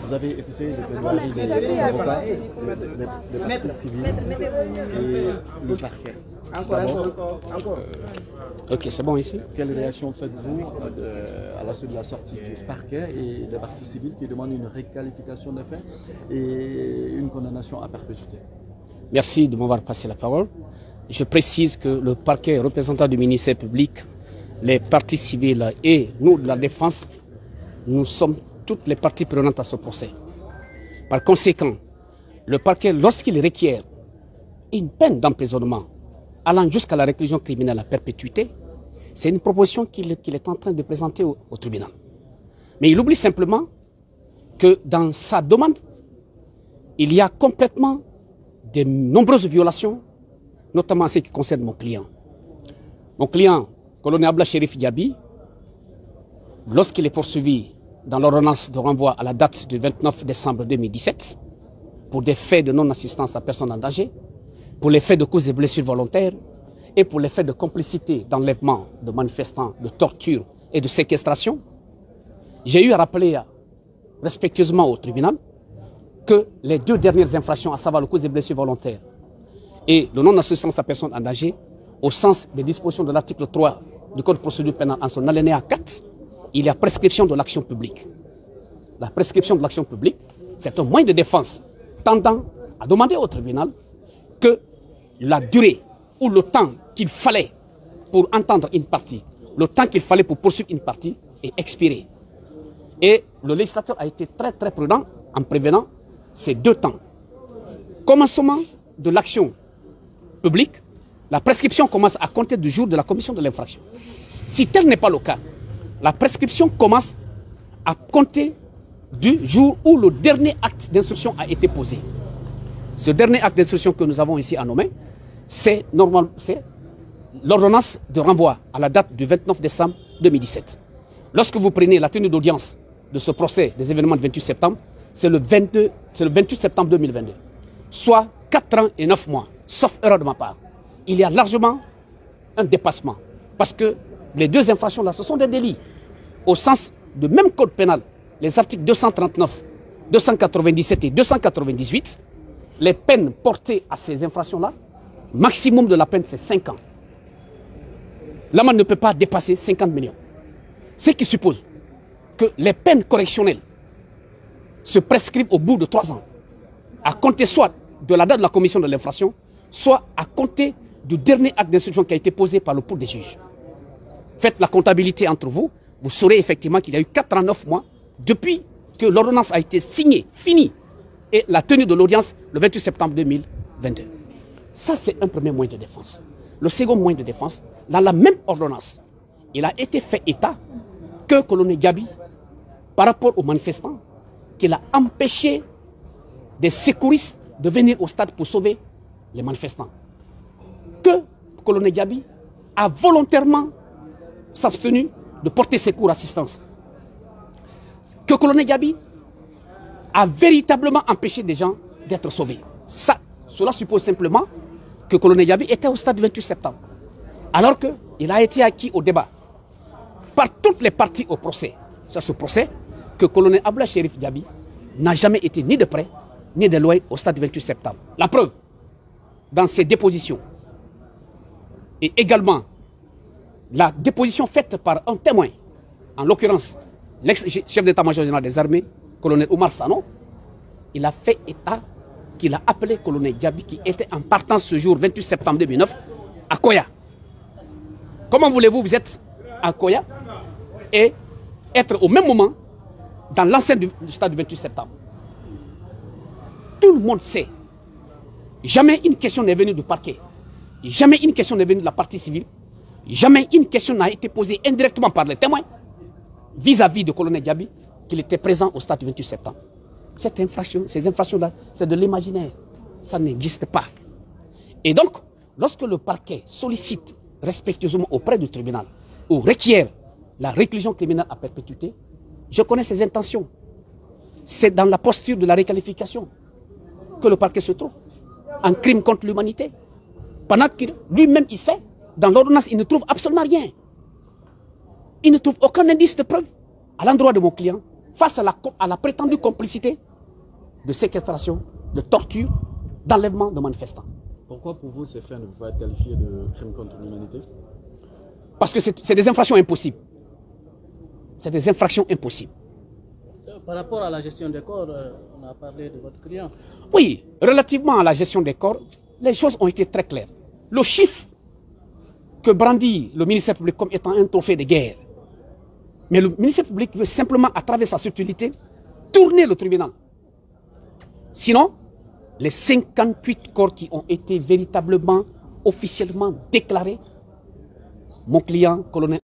Vous avez écouté le plaidoirie des avocats, des parties civiles et le parquet. Ok, c'est bon ici. Quelle réaction faites-vous à la suite de la sortie du parquet et des parties civiles qui demandent une réqualification des faits et une condamnation à perpétuité? Merci de m'avoir passé la parole. Je précise que le parquet représentant du ministère public, les parties civiles et nous de la défense, nous sommes toutes les parties prenantes à ce procès. Par conséquent, le parquet, lorsqu'il requiert une peine d'emprisonnement allant jusqu'à la réclusion criminelle à perpétuité, c'est une proposition qu'il est en train de présenter au tribunal. Mais il oublie simplement que dans sa demande, il y a complètement de nombreuses violations, notamment en ce qui concerne mon client. Mon client, colonel Abla Chérif Diaby, lorsqu'il est poursuivi dans l'ordonnance de renvoi à la date du 29 décembre 2017, pour des faits de non-assistance à personne en danger, pour les faits de causes et blessures volontaires et pour les faits de complicité d'enlèvement de manifestants, de torture et de séquestration, j'ai eu à rappeler respectueusement au tribunal que les deux dernières infractions, à savoir le cause et blessures volontaires et le non-assistance à personne en danger, au sens des dispositions de l'article 3 du Code de procédure pénale en son alinéa 4, il y a prescription de l'action publique. La prescription de l'action publique, c'est un moyen de défense tendant à demander au tribunal que la durée ou le temps qu'il fallait pour entendre une partie, le temps qu'il fallait pour poursuivre une partie est expiré. Et le législateur a été très très prudent en prévenant ces deux temps. Commencement de l'action publique, la prescription commence à compter du jour de la commission de l'infraction. Si tel n'est pas le cas, la prescription commence à compter du jour où le dernier acte d'instruction a été posé. Ce dernier acte d'instruction que nous avons ici à nommer, c'est l'ordonnance de renvoi à la date du 29 décembre 2017. Lorsque vous prenez la tenue d'audience de ce procès des événements du 28 septembre, c'est le 28 septembre 2022. Soit 4 ans et 9 mois, sauf erreur de ma part. Il y a largement un dépassement. Parce que les deux infractions-là, ce sont des délits. Au sens du même code pénal, les articles 239, 297 et 298, les peines portées à ces infractions-là, maximum de la peine, c'est 5 ans. L'amende ne peut pas dépasser 50 millions. Ce qui suppose que les peines correctionnelles se prescrivent au bout de 3 ans, à compter soit de la date de la commission de l'infraction, soit à compter du dernier acte d'instruction qui a été posé par le pôle des juges. Faites la comptabilité entre vous, vous saurez effectivement qu'il y a eu 4 ans, 9 mois depuis que l'ordonnance a été signée, finie, et la tenue de l'audience le 28 septembre 2022. Ça, c'est un premier moyen de défense. Le second moyen de défense, dans la même ordonnance, il a été fait état que colonel Diaby, par rapport aux manifestants, qu'il a empêché des secouristes de venir au stade pour sauver les manifestants. Que colonel Diaby a volontairement s'abstenu de porter secours assistance. Que colonel Diaby a véritablement empêché des gens d'être sauvés. Cela suppose simplement que colonel Diaby était au stade du 28 septembre. Alors qu'il a été acquis au débat par toutes les parties au procès. C'est ce procès que colonel Abla Chérif Diaby n'a jamais été ni de près ni de loin au stade du 28 septembre. La preuve, dans ses dépositions, et également la déposition faite par un témoin, en l'occurrence l'ex-chef d'état-major général des armées, colonel Oumar Sano, il a fait état qu'il a appelé colonel Diaby qui était en partance ce jour 28 septembre 2009 à Koya. Comment voulez-vous vous êtes à Koya et être au même moment dans l'enceinte du stade du 28 septembre? Tout le monde sait, jamais une question n'est venue du parquet, jamais une question n'est venue de la partie civile, jamais une question n'a été posée indirectement par les témoins vis-à-vis de colonel Diaby qu'il était présent au stade du 28 septembre. Ces infractions-là, c'est de l'imaginaire. Ça n'existe pas. Et donc, lorsque le parquet sollicite respectueusement auprès du tribunal ou requiert la réclusion criminelle à perpétuité, je connais ses intentions. C'est dans la posture de la réqualification que le parquet se trouve, en crime contre l'humanité. Pendant que lui-même, il sait, dans l'ordonnance, il ne trouve absolument rien. Il ne trouve aucun indice de preuve à l'endroit de mon client face à la prétendue complicité de séquestration, de torture, d'enlèvement de manifestants. Pourquoi pour vous ces faits ne peuvent pas être qualifiés de crimes contre l'humanité? Parce que c'est des infractions impossibles. C'est des infractions impossibles. Par rapport à la gestion des corps, on a parlé de votre client. Oui, relativement à la gestion des corps, les choses ont été très claires. Le chiffre que brandit le ministère public comme étant un trophée de guerre, mais le ministère public veut simplement, à travers sa subtilité, tourner le tribunal. Sinon, les 58 corps qui ont été véritablement, officiellement déclarés, mon client, colonel